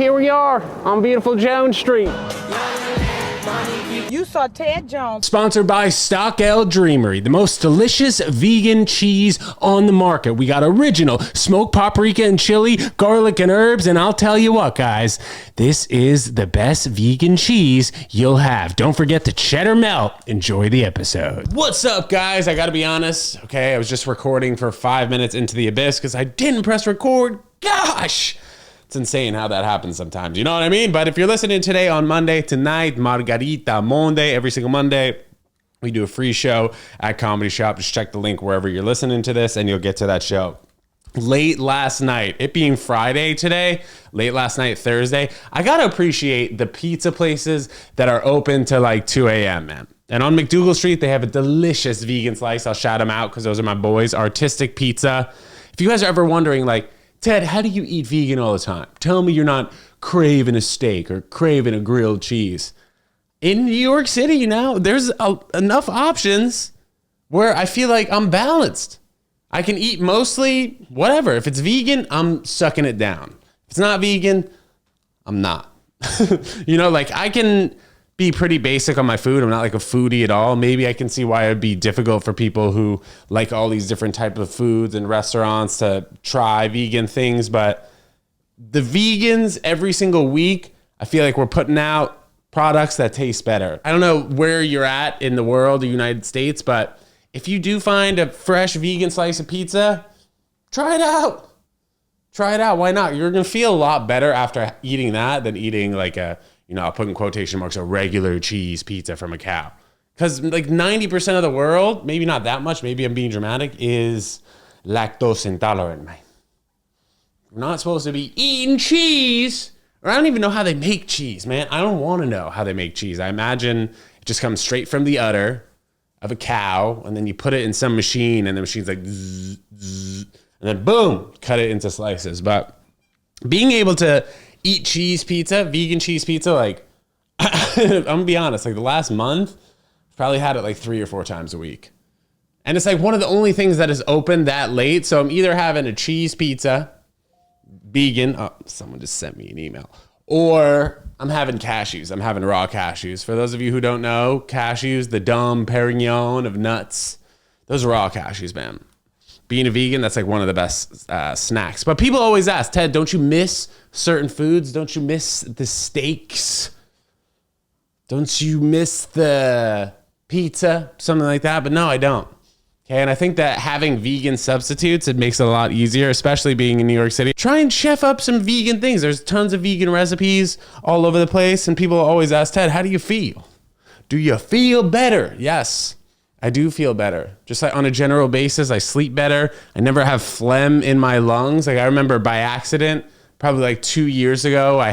Here we are on beautiful Jones Street. You saw Ted Jones. Sponsored by Stockwell Dreamery, the most delicious vegan cheese on the market. We got original smoked paprika and chili, garlic and herbs, and I'll tell you what, guys, this is the best vegan cheese you'll have. Don't forget the cheddar melt. Enjoy the episode. What's up, guys? I gotta be honest, okay? I was just recording for 5 minutes into the abyss because I didn't press record. Gosh! It's insane how that happens sometimes. You know what I mean? But if you're listening today on Monday, tonight, Margarita Monday, every single Monday, we do a free show at Comedy Shop. Just check the link wherever you're listening to this and you'll get to that show. Late last night, it being Friday today, late last night, Thursday, I got to appreciate the pizza places that are open to like 2 a.m., man. And on McDougal Street, they have a delicious vegan slice. I'll shout them out because those are my boys. Artistic Pizza. If you guys are ever wondering, like, Ted, how do you eat vegan all the time? Tell me you're not craving a steak or craving a grilled cheese. In New York City, you know, there's enough options where I feel like I'm balanced. I can eat mostly whatever. If it's vegan, I'm sucking it down. If it's not vegan, I'm not. You know, like I can be pretty basic on my food. I'm not like a foodie at all. Maybe I can see why it'd be difficult for people who like all these different types of foods and restaurants to try vegan things. But the vegans every single week, I feel like we're putting out products that taste better. I don't know where you're at in the world, the United States, but if you do find a fresh vegan slice of pizza, try it out. Try it out. Why not? You're going to feel a lot better after eating that than eating like a, you know, I'll put in quotation marks, a regular cheese pizza from a cow. Because like 90% of the world, maybe not that much, maybe I'm being dramatic, is lactose intolerant, man. We're not supposed to be eating cheese. Or I don't even know how they make cheese, man. I don't want to know how they make cheese. I imagine it just comes straight from the udder of a cow, and then you put it in some machine, and the machine's like, zzz, zzz, and then boom, cut it into slices. But being able to eat cheese pizza, vegan cheese pizza, like, I'm gonna be honest, like the last month, I've probably had it like 3 or 4 times a week. And it's like one of the only things that is open that late. So I'm either having a cheese pizza, vegan, oh, someone just sent me an email, or I'm having cashews. I'm having raw cashews. For those of you who don't know, cashews, the dumb Perignon of nuts, those are raw cashews, man. Being a vegan, that's like one of the best snacks. But people always ask, Ted, don't you miss certain foods? Don't you miss the steaks? Don't you miss the pizza? Something like that. But no, I don't. Okay, and I think that having vegan substitutes, it makes it a lot easier, especially being in New York City. Try and chef up some vegan things. There's tons of vegan recipes all over the place. And people always ask, Ted, how do you feel? Do you feel better? Yes. I do feel better. Just like on a general basis, I sleep better. I never have phlegm in my lungs. Like I remember by accident, probably like 2 years ago, I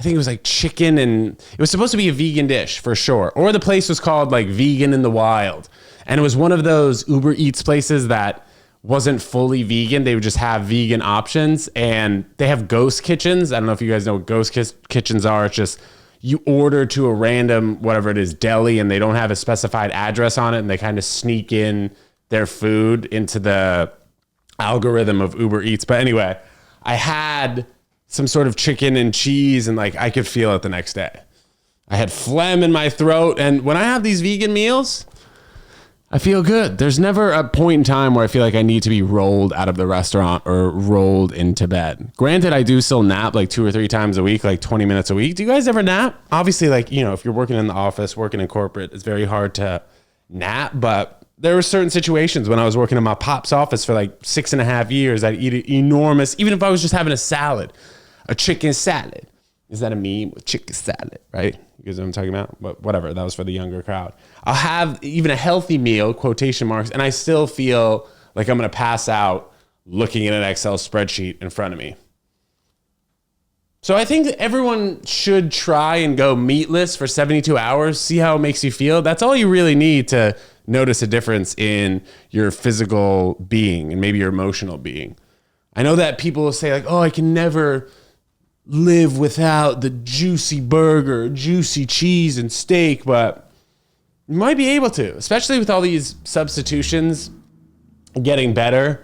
think it was like chicken, and it was supposed to be a vegan dish for sure. Or the place was called like Vegan in the Wild. And it was one of those Uber Eats places that wasn't fully vegan. They would just have vegan options, and they have ghost kitchens. I don't know if you guys know what ghost kitchens are. It's just you order to a random, whatever it is, deli, and they don't have a specified address on it, and they kind of sneak in their food into the algorithm of Uber Eats. But anyway, I had some sort of chicken and cheese, and like I could feel it the next day. I had phlegm in my throat, and when I have these vegan meals, I feel good. There's never a point in time where I feel like I need to be rolled out of the restaurant or rolled into bed. Granted, I do still nap like 2 or 3 times a week, like 20 minutes a week. Do you guys ever nap? Obviously, like, you know, if you're working in the office, working in corporate, it's very hard to nap. But there were certain situations when I was working in my pop's office for like 6.5 years, I'd eat an enormous, even if I was just having a salad, a chicken salad. Is that a meme with chicken salad, right? You guys know what I'm talking about? But whatever, that was for the younger crowd. I'll have even a healthy meal, quotation marks, and I still feel like I'm going to pass out looking at an Excel spreadsheet in front of me. So I think that everyone should try and go meatless for 72 hours, see how it makes you feel. That's all you really need to notice a difference in your physical being and maybe your emotional being. I know that people will say like, oh, I can never live without the juicy burger, juicy cheese and steak, but you might be able to, especially with all these substitutions getting better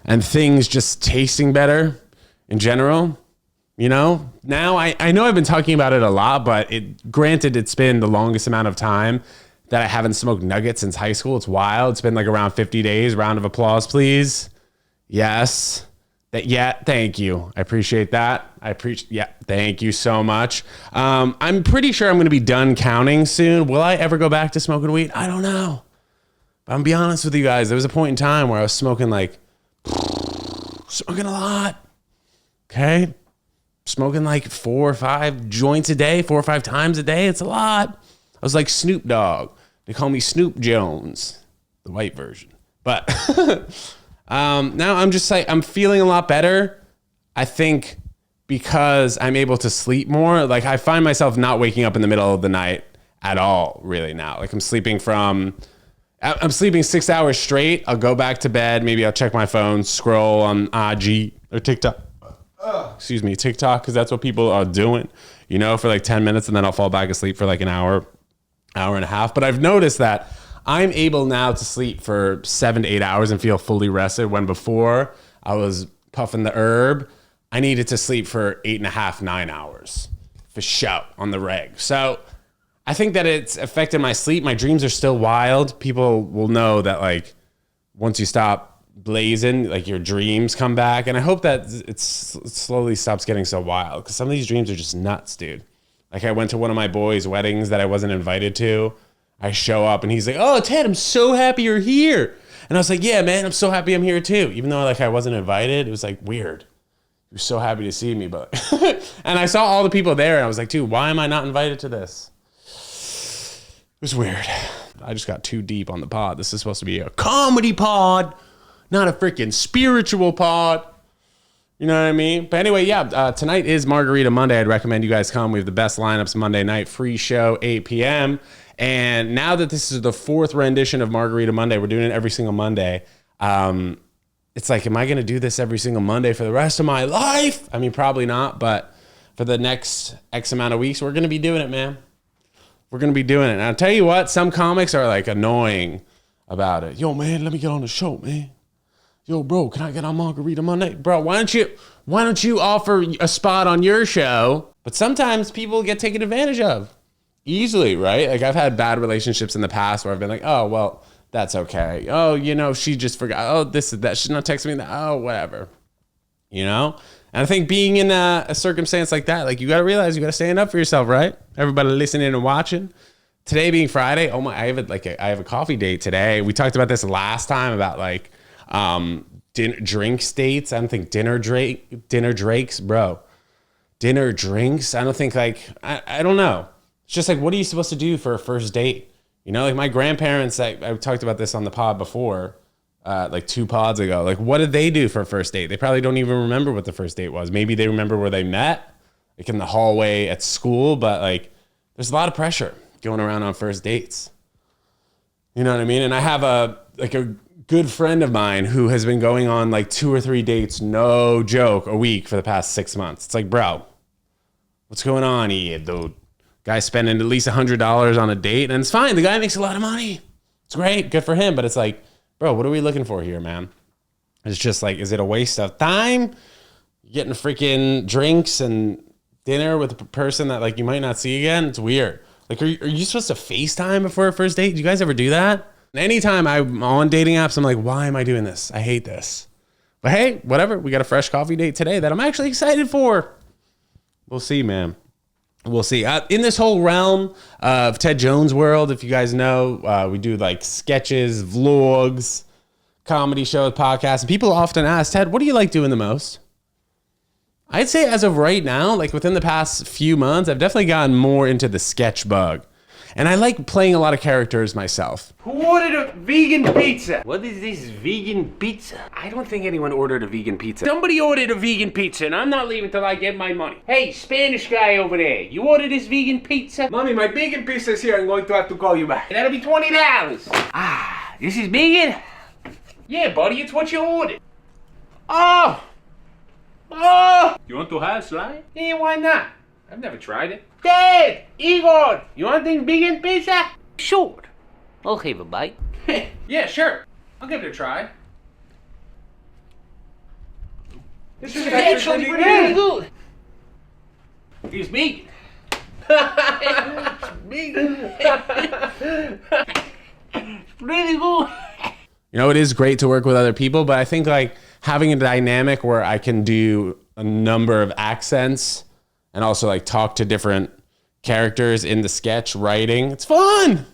and things just tasting better in general. You know, now I know I've been talking about it a lot, but granted, it's been the longest amount of time that I haven't smoked Nuggets since high school. It's wild. It's been like around 50 days. Round of applause, please. Yes. Thank you. I appreciate that. Thank you so much. I'm pretty sure I'm going to be done counting soon. Will I ever go back to smoking weed? I don't know. But I'm gonna be honest with you guys. There was a point in time where I was smoking a lot. Okay. Smoking like 4 or 5 joints a day, 4 or 5 times a day. It's a lot. I was like Snoop Dogg. They call me Snoop Jones, the white version. But now I'm just like, I'm feeling a lot better. I think because I'm able to sleep more. Like I find myself not waking up in the middle of the night at all really now. Like I'm sleeping 6 hours straight. I'll go back to bed. Maybe I'll check my phone, scroll on IG or TikTok. TikTok, because that's what people are doing, you know, for like 10 minutes, and then I'll fall back asleep for like an hour and a half. But I've noticed that I'm able now to sleep for 7 to 8 hours and feel fully rested, when before I was puffing the herb, I needed to sleep for 8.5, 9 hours for sure on the reg. So I think that it's affected my sleep. My dreams are still wild. People will know that like once you stop blazing, like your dreams come back, and I hope that it slowly stops getting so wild, because some of these dreams are just nuts, dude. Like I went to one of my boys' weddings that I wasn't invited to. I show up and he's like, "Oh, Ted, I'm so happy you're here." And I was like, "Yeah, man, I'm so happy I'm here too." Even though like I wasn't invited, it was like weird. You're so happy to see me, but and I saw all the people there and I was like, "Dude, why am I not invited to this?" It was weird. I just got too deep on the pod. This is supposed to be a comedy pod, not a freaking spiritual pod. You know what I mean? But anyway, yeah, tonight is Margarita Monday. I'd recommend you guys come. We have the best lineups Monday night, free show, 8 p.m. And now that this is the 4th rendition of Margarita Monday, we're doing it every single Monday. It's like, am I going to do this every single Monday for the rest of my life? I mean, probably not, but for the next X amount of weeks, we're going to be doing it, man. We're going to be doing it. And I'll tell you what, some comics are like annoying about it. Yo, man, let me get on the show, man. Yo, bro, can I get on Margarita Monday? Bro, why don't you offer a spot on your show? But sometimes people get taken advantage of easily, right? Like I've had bad relationships in the past where I've been like, "Oh, well, that's okay. Oh, you know, she just forgot. Oh, this is that. She's not texting me that. Oh, whatever." You know? And I think being in a circumstance like that, like you got to realize you got to stand up for yourself, right? Everybody listening and watching. Today being Friday, oh my, I have a coffee date today. We talked about this last time about like drink dates. I don't think dinner drinks, bro. Dinner drinks. I don't think like, I don't know. It's just like, what are you supposed to do for a first date? You know, like my grandparents, I talked about this on the pod before, like 2 pods ago. Like, what did they do for a first date? They probably don't even remember what the first date was. Maybe they remember where they met, like in the hallway at school, but like there's a lot of pressure going around on first dates. You know what I mean? And I have a good friend of mine who has been going on like 2 or 3 dates, no joke, a week for the past 6 months. It's like, bro, what's going on here, dude? Guy's spending at least $100 on a date, and it's fine. The guy makes a lot of money. It's great. Good for him. But it's like, bro, what are we looking for here, man? It's just like, is it a waste of time? You're getting freaking drinks and dinner with a person that like you might not see again. It's weird. Like, are you supposed to FaceTime before a first date? Do you guys ever do that? Anytime I'm on dating apps, I'm like, why am I doing this? I hate this. But hey, whatever. We got a fresh coffee date today that I'm actually excited for. We'll see, man. We'll see. In this whole realm of TEDJONESWORLD, if you guys know, we do like sketches, vlogs, comedy shows, podcasts. And people often ask, Ted, what do you like doing the most? I'd say as of right now, like within the past few months, I've definitely gotten more into the sketch bug. And I like playing a lot of characters myself. Who ordered a vegan pizza? What is this vegan pizza? I don't think anyone ordered a vegan pizza. Somebody ordered a vegan pizza and I'm not leaving till I get my money. Hey, Spanish guy over there, you ordered this vegan pizza? Mommy, my vegan pizza is here. I'm going to have to call you back. That'll be $20. Ah, this is vegan? Yeah, buddy, it's what you ordered. Oh! You want to have slime? Yeah, why not? I've never tried it. Dad! Igor! You want this vegan pizza? Sure. I'll have a bite. Yeah, sure. I'll give it a try. This is actually pretty good. He's vegan. Really good. You know, it is great to work with other people, but I think like having a dynamic where I can do a number of accents and also like talk to different characters in the sketch writing, it's fun.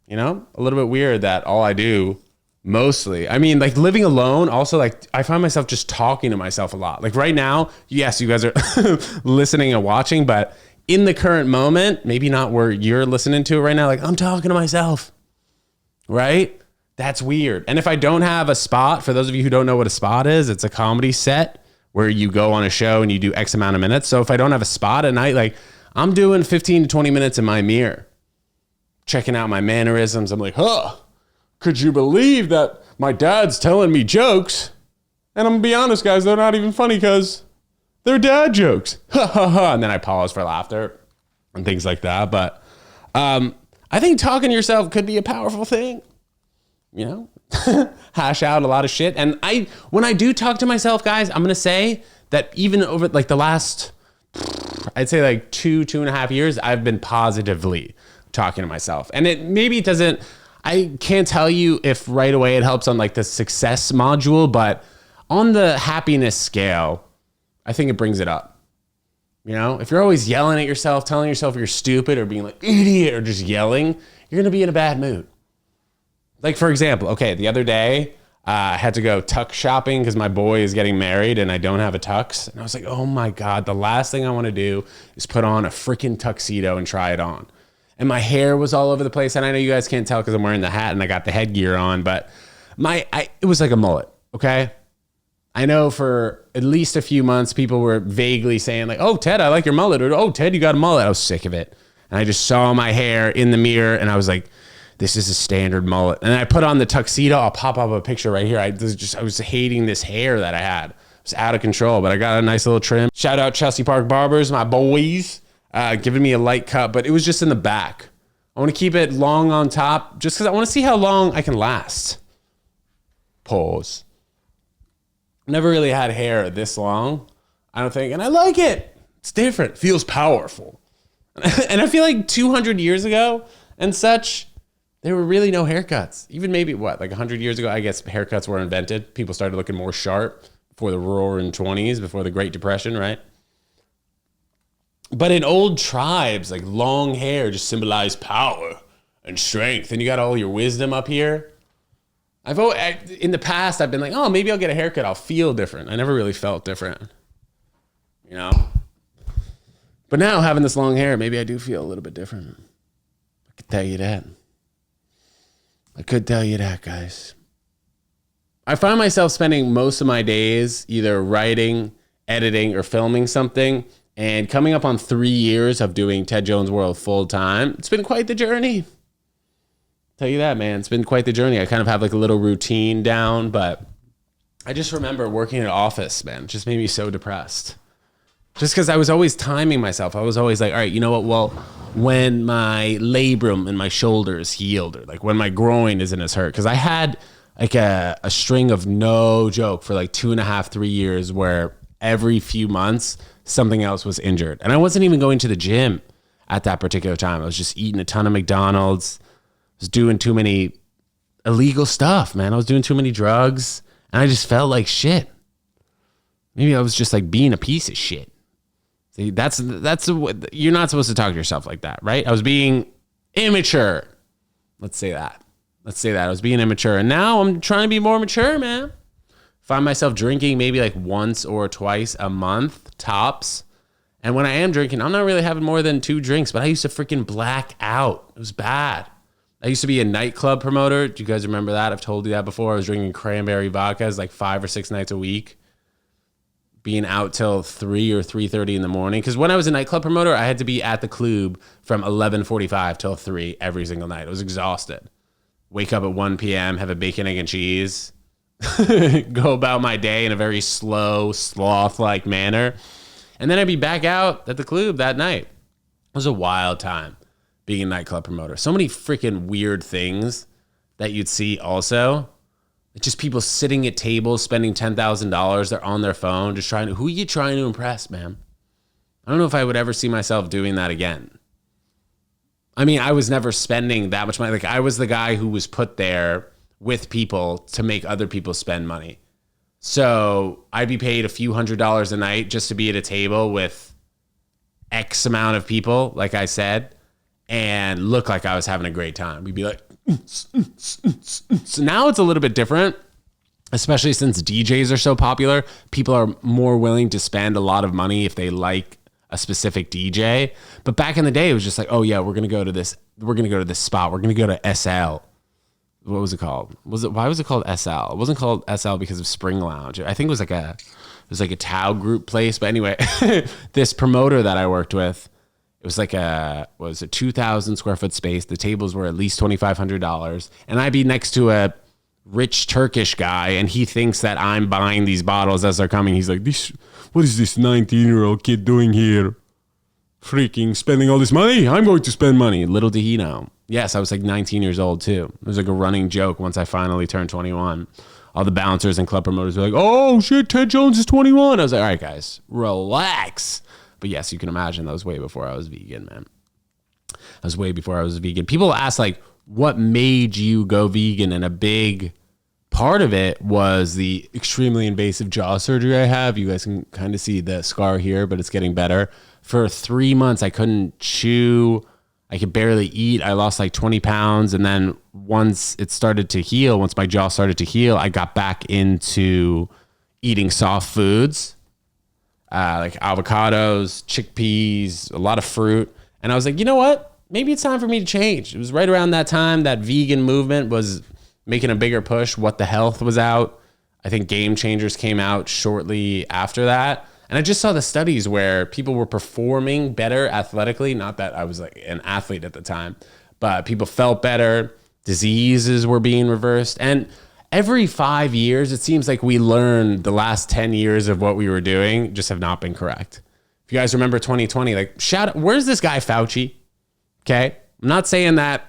You know, a little bit weird that all I do mostly, I mean, like living alone, also like I find myself just talking to myself a lot. Like right now, yes, you guys are listening and watching, but in the current moment, maybe not where you're listening to it right now, like I'm talking to myself, right? That's weird. And if I don't have a spot, for those of you who don't know what a spot is, it's a comedy set where you go on a show and you do X amount of minutes. So if I don't have a spot at night, like I'm doing 15 to 20 minutes in my mirror, checking out my mannerisms. I'm like, could you believe that my dad's telling me jokes? And I'm gonna be honest, guys, they're not even funny because they're dad jokes. And then I pause for laughter and things like that. But I think talking to yourself could be a powerful thing. You know, hash out a lot of shit. And when I do talk to myself, guys, I'm going to say that even over like the last, I'd say like 2.5 years, I've been positively talking to myself. And maybe it doesn't, I can't tell you if right away it helps on like the success module, but on the happiness scale, I think it brings it up. You know, if you're always yelling at yourself, telling yourself you're stupid or being like idiot or just yelling, you're going to be in a bad mood. Like, for example, okay, the other day, I had to go tux shopping because my boy is getting married and I don't have a tux. And I was like, oh my God, the last thing I want to do is put on a freaking tuxedo and try it on. And my hair was all over the place. And I know you guys can't tell because I'm wearing the hat and I got the headgear on, but it was like a mullet, okay? I know for at least a few months, people were vaguely saying like, oh, Ted, I like your mullet. Or, oh, Ted, you got a mullet. I was sick of it. And I just saw my hair in the mirror and I was like, this is a standard mullet. And I put on the tuxedo. I'll pop up a picture right here. I was hating this hair that I had. It was out of control, but I got a nice little trim. Shout out Chelsea Park Barbers, my boys, giving me a light cut, but it was just in the back. I want to keep it long on top just because I want to see how long I can last. Pause. Never really had hair this long, I don't think. And I like it. It's different. Feels powerful. And I feel like 200 years ago and such, there were really no haircuts. Even maybe, like 100 years ago, I guess haircuts were invented. People started looking more sharp before the roaring 20s, before the Great Depression, right? But in old tribes, like long hair just symbolized power and strength. And you got all your wisdom up here. In the past, I've been like, oh, maybe I'll get a haircut. I'll feel different. I never really felt different, you know? But now having this long hair, maybe I do feel a little bit different. I could tell you that. I could tell you that, guys. I find myself spending most of my days either writing, editing, or filming something. And coming up on 3 years of doing Ted Jones World full time, it's been quite the journey. Tell you that, man. It's been quite the journey. I kind of have like a little routine down, but I just remember working in an office, man. It just made me so depressed. Just because I was always timing myself. I was always like, all right, you know what? Well, when my labrum and my shoulders healed, or like when my groin isn't as hurt. Because I had like a string of no joke for like 2.5, 3 years where every few months something else was injured. And I wasn't even going to the gym at that particular time. I was just eating a ton of McDonald's. I was doing too many illegal stuff, man. I was doing too many drugs. And I just felt like shit. Maybe I was just like being a piece of shit. See, that's you're not supposed to talk to yourself like that, right? I was being immature. Let's say that. I was being immature. And now I'm trying to be more mature, man. Find myself drinking maybe like once or twice a month, tops. And when I am drinking, I'm not really having more than 2 drinks, but I used to freaking black out. It was bad. I used to be a nightclub promoter. Do you guys remember that? I've told you that before. I was drinking cranberry vodkas like 5 or 6 nights a week. Being out till 3 or 3:30 in the morning. Because when I was a nightclub promoter, I had to be at the club from 11:45 till 3 every single night. I was exhausted. Wake up at 1 p.m., have a bacon, egg, and cheese. Go about my day in a very slow, sloth-like manner. And then I'd be back out at the club that night. It was a wild time being a nightclub promoter. So many freaking weird things that you'd see also. It's just people sitting at tables, spending $10,000. They're on their phone, just who are you trying to impress, man? I don't know if I would ever see myself doing that again. I mean, I was never spending that much money. Like, I was the guy who was put there with people to make other people spend money. So I'd be paid a few $100s a night just to be at a table with X amount of people, like I said, and look like I was having a great time. We'd be like, so now it's a little bit different, especially since DJs are so popular. People are more willing to spend a lot of money if they like a specific DJ. But back in the day, it was just like, oh yeah, we're gonna go to this spot. We're gonna go to SL. What was it called? Why was it called SL? It wasn't called SL because of Spring Lounge. I think it was like a Tao group place. But anyway, this promoter that I worked with, it was like a 2,000 square foot space. The tables were at least $2,500, and I'd be next to a rich Turkish guy, and he thinks that I'm buying these bottles as they're coming. He's like, what is this 19-year-old kid doing here? Freaking spending all this money? I'm going to spend money. Little did he know. Yes, I was like 19 years old too. It was like a running joke once I finally turned 21. All the bouncers and club promoters were like, oh shit, Ted Jones is 21. I was like, all right, guys, relax. But yes, you can imagine that was way before I was vegan, man. That was way before I was vegan. People ask, like, what made you go vegan? And a big part of it was the extremely invasive jaw surgery I have. You guys can kind of see the scar here, but it's getting better. For 3 months, I couldn't chew. I could barely eat. I lost like 20 pounds. And then once it started to heal, once my jaw started to heal, I got back into eating soft foods. Like avocados, chickpeas, a lot of fruit. And I was like, you know what? Maybe it's time for me to change. It was right around that time that vegan movement was making a bigger push. What the Health was out. I think Game Changers came out shortly after that. And I just saw the studies where people were performing better athletically. Not that I was like an athlete at the time, but people felt better. Diseases were being reversed. And every 5 years, it seems like we learned the last 10 years of what we were doing just have not been correct. If you guys remember 2020, like, shout out, where's this guy Fauci? Okay. I'm not saying that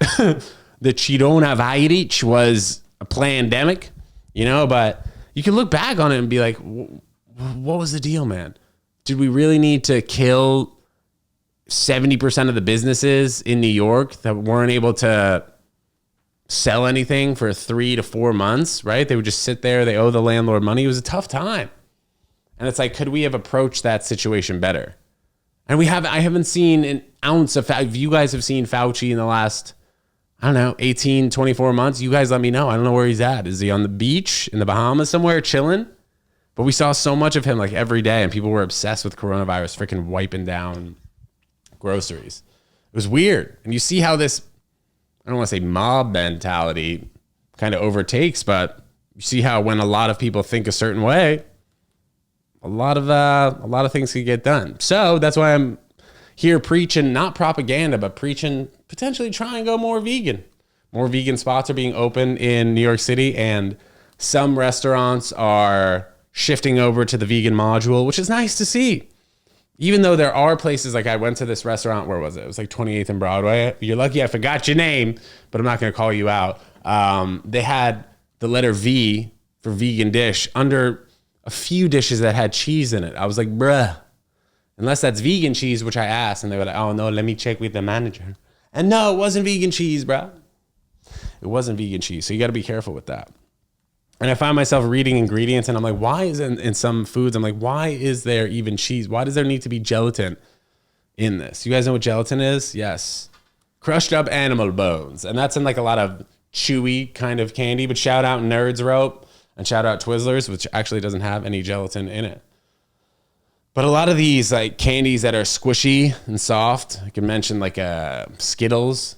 the coronavirus was a pandemic, but you can look back on it and be like, what was the deal, man? Did we really need to kill 70% of the businesses in New York that weren't able to sell anything for 3 to 4 months, right? They would just sit there. They owe the landlord money. It was a tough time. And it's like, could we have approached that situation better? And I haven't seen an ounce of Fauci. If you guys have seen Fauci in the last, 18, 24 months, you guys let me know. I don't know where he's at. Is he on the beach in the Bahamas somewhere chilling? But we saw so much of him like every day, and people were obsessed with coronavirus, freaking wiping down groceries. It was weird. And you see how this, I don't want to say mob mentality kind of overtakes, but you see how when a lot of people think a certain way, a lot of things can get done. So that's why I'm here preaching, not propaganda, but preaching, potentially try and go more vegan. More vegan spots are being opened in New York City, and some restaurants are shifting over to the vegan module, which is nice to see. Even though there are places, like I went to this restaurant, where was it? It was like 28th and Broadway. You're lucky I forgot your name, but I'm not going to call you out. They had the letter V for vegan dish under a few dishes that had cheese in it. I was like, bruh, unless that's vegan cheese, which I asked, and they were like, oh no, let me check with the manager. And no, it wasn't vegan cheese, bruh. It wasn't vegan cheese. So you got to be careful with that. And I find myself reading ingredients, and I'm like, why is it in some foods? I'm like, why is there even cheese? Why does there need to be gelatin in this? You guys know what gelatin is? Yes. Crushed up animal bones. And that's in like a lot of chewy kind of candy, but shout out Nerds Rope and shout out Twizzlers, which actually doesn't have any gelatin in it. But a lot of these like candies that are squishy and soft, I can mention like Skittles,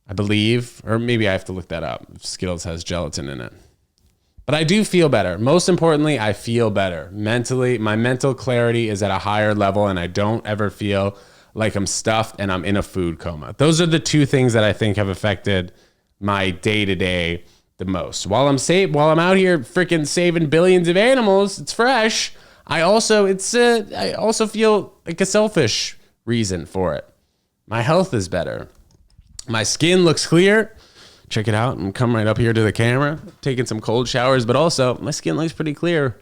I believe, or maybe I have to look that up. Skittles has gelatin in it. But I do feel better. Most importantly, I feel better. Mentally, my mental clarity is at a higher level, and I don't ever feel like I'm stuffed and I'm in a food coma. Those are the two things that I think have affected my day-to-day the most. While I'm out here freaking saving billions of animals, it's fresh. I also feel like a selfish reason for it. My health is better. My skin looks clear. Check it out and come right up here to the camera, taking some cold showers, but also my skin looks pretty clear.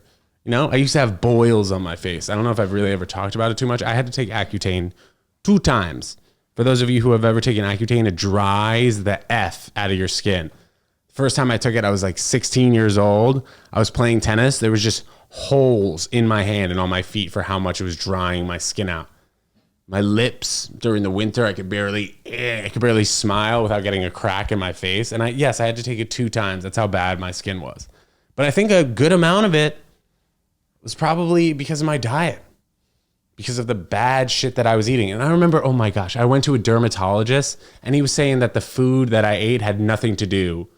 You know, I used to have boils on my face. I don't know if I've really ever talked about it too much. I had to take Accutane 2 times. For those of you who have ever taken Accutane, it dries the F out of your skin. First time I took it, I was like 16 years old. I was playing tennis. There was just holes in my hand and on my feet for how much it was drying my skin out. My lips during the winter, I could barely smile without getting a crack in my face. And I had to take it 2 times. That's how bad my skin was. But I think a good amount of it was probably because of my diet, because of the bad shit that I was eating. And I remember, oh my gosh, I went to a dermatologist and he was saying that the food that I ate had nothing to do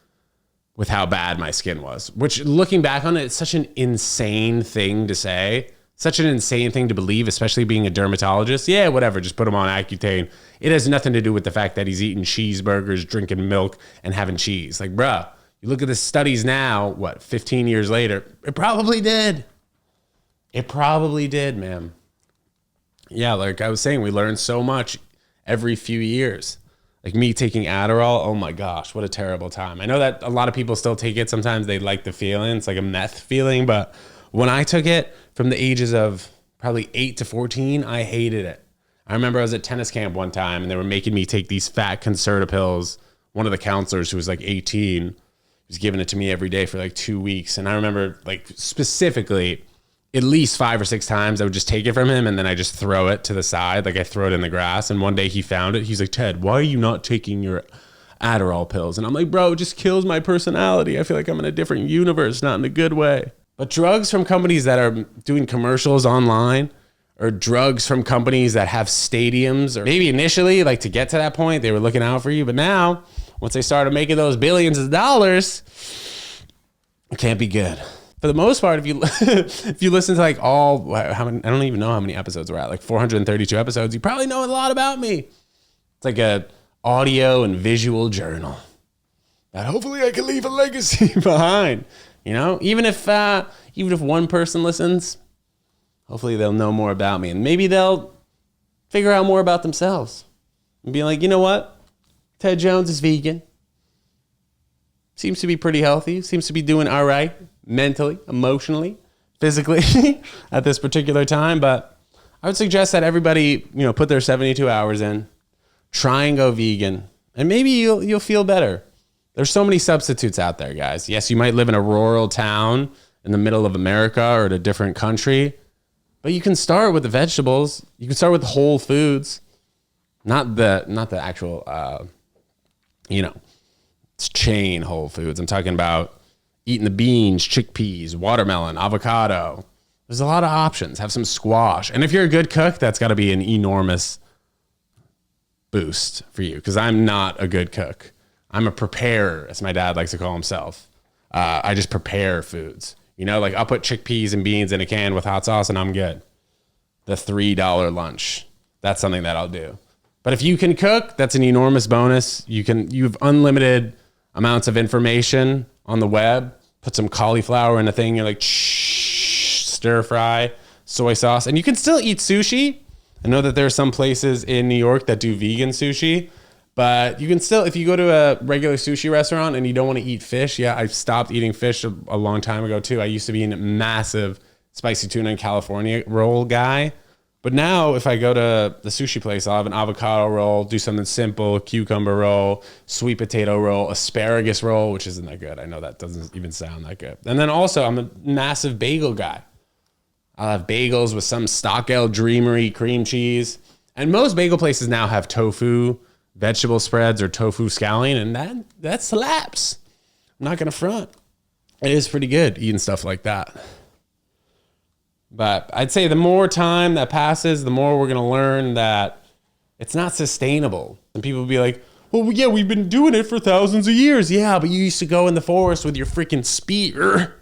with how bad my skin was, which looking back on it, it's such an insane thing to say, such an insane thing to believe, especially being a dermatologist. Yeah, whatever, just put him on Accutane. It has nothing to do with the fact that he's eating cheeseburgers, drinking milk, and having cheese. Like, bruh, you look at the studies now, 15 years later, it probably did. It probably did, man. Yeah, like I was saying, we learn so much every few years. Like me taking Adderall, oh my gosh, what a terrible time. I know that a lot of people still take it. Sometimes they like the feeling. It's like a meth feeling. But when I took it from the ages of probably 8 to 14, I hated it. I remember I was at tennis camp one time and they were making me take these fat Concerta pills. One of the counselors who was like 18 was giving it to me every day for like 2 weeks. And I remember like specifically at least 5 or 6 times I would just take it from him and then I just throw it to the side. Like I throw it in the grass. And one day he found it. He's like, Ted, why are you not taking your Adderall pills? And I'm like, bro, it just kills my personality. I feel like I'm in a different universe, not in a good way. But drugs from companies that are doing commercials online, or drugs from companies that have stadiums, or maybe initially, like to get to that point, they were looking out for you. But now, once they started making those billions of dollars, it can't be good. For the most part, if you listen to like how many, I don't even know how many episodes we're at, like 432 episodes, you probably know a lot about me. It's like a audio and visual journal that hopefully I can leave a legacy behind. You know, even if one person listens, hopefully they'll know more about me and maybe they'll figure out more about themselves and be like, you know what? Ted Jones is vegan. Seems to be pretty healthy. Seems to be doing all right mentally, emotionally, physically at this particular time. But I would suggest that everybody, put their 72 hours in, try and go vegan, and maybe you'll feel better. There's so many substitutes out there, guys. Yes, you might live in a rural town in the middle of America or in a different country, but you can start with the vegetables. You can start with whole foods, not the actual, it's chain Whole Foods. I'm talking about eating the beans, chickpeas, watermelon, avocado. There's a lot of options. Have some squash. And if you're a good cook, that's got to be an enormous boost for you, because I'm not a good cook. I'm a preparer, as my dad likes to call himself. I just prepare foods. Like I'll put chickpeas and beans in a can with hot sauce and I'm good. The $3 lunch. That's something that I'll do. But if you can cook, that's an enormous bonus. You've unlimited amounts of information on the web. Put some cauliflower in a thing. You're like, stir fry, soy sauce. And you can still eat sushi. I know that there are some places in New York that do vegan sushi. But you can still, if you go to a regular sushi restaurant and you don't want to eat fish, I stopped eating fish a long time ago too. I used to be a massive spicy tuna in California roll guy. But now if I go to the sushi place, I'll have an avocado roll, do something simple, cucumber roll, sweet potato roll, asparagus roll, which isn't that good. I know that doesn't even sound that good. And then also I'm a massive bagel guy. I'll have bagels with some Stockwell Dreamery cream cheese. And most bagel places now have tofu vegetable spreads or tofu scallion, and that slaps. I'm not gonna front. It is pretty good eating stuff like that. But I'd say the more time that passes, the more we're gonna learn that it's not sustainable. And people will be like, well, yeah, we've been doing it for thousands of years. Yeah, but you used to go in the forest with your freaking spear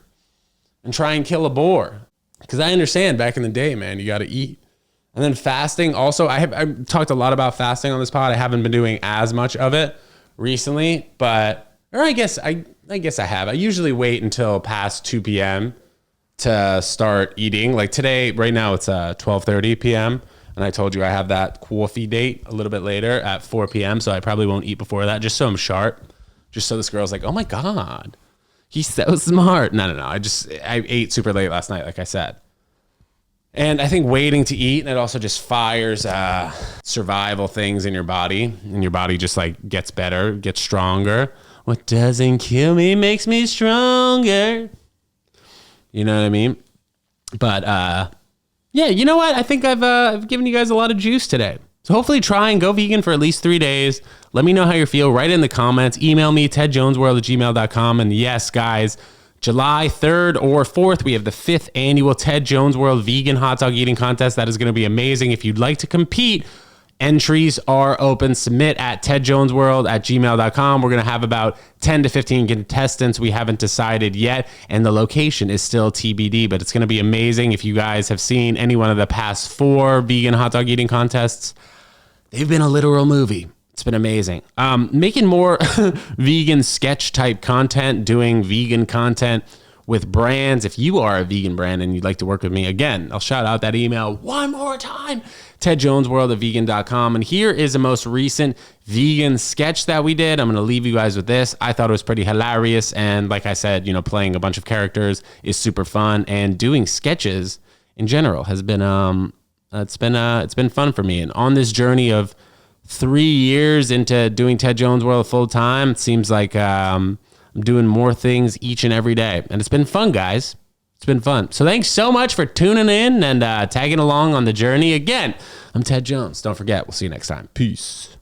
and try and kill a boar. Because I understand back in the day, man, you gotta eat. And then fasting also, I've talked a lot about fasting on this pod. I haven't been doing as much of it recently, I guess I have. I usually wait until past 2 p.m. to start eating. Like today, right now it's 12:30 p.m. And I told you I have that coffee date a little bit later at 4 p.m. So I probably won't eat before that, just so I'm sharp. Just so this girl's like, oh my God, He's so smart. No. I ate super late last night, like I said. And I think waiting to eat, and it also just fires survival things in your body. And your body just like gets better, gets stronger. What doesn't kill me makes me stronger. You know what I mean? But yeah, you know what? I think I've given you guys a lot of juice today. So hopefully try and go vegan for at least 3 days. Let me know how you feel. Write in the comments. Email me, tedjonesworld@gmail.com. And yes, guys, July 3rd or 4th, we have the 5th annual Ted Jones World Vegan Hot Dog Eating Contest. That is going to be amazing. If you'd like to compete, entries are open. Submit at tedjonesworld@gmail.com. We're going to have about 10 to 15 contestants. We haven't decided yet, and the location is still TBD, but it's going to be amazing. If you guys have seen any one of the past 4 vegan hot dog eating contests, they've been a literal movie. It's been amazing. Making more vegan sketch type content, doing vegan content with brands. If you are a vegan brand and you'd like to work with me, again, I'll shout out that email one more time, tedjonesworld@vegan.com. And here is the most recent vegan sketch that we did. I'm going to leave you guys with this. I thought it was pretty hilarious. And like I said, you know, playing a bunch of characters is super fun, and doing sketches in general has been, it's been fun for me. And on this journey of 3 years into doing Ted Jones World full time, it seems like I'm doing more things each and every day. And it's been fun, guys. It's been fun. So thanks so much for tuning in and tagging along on the journey. Again, I'm Ted Jones. Don't forget, we'll see you next time. Peace.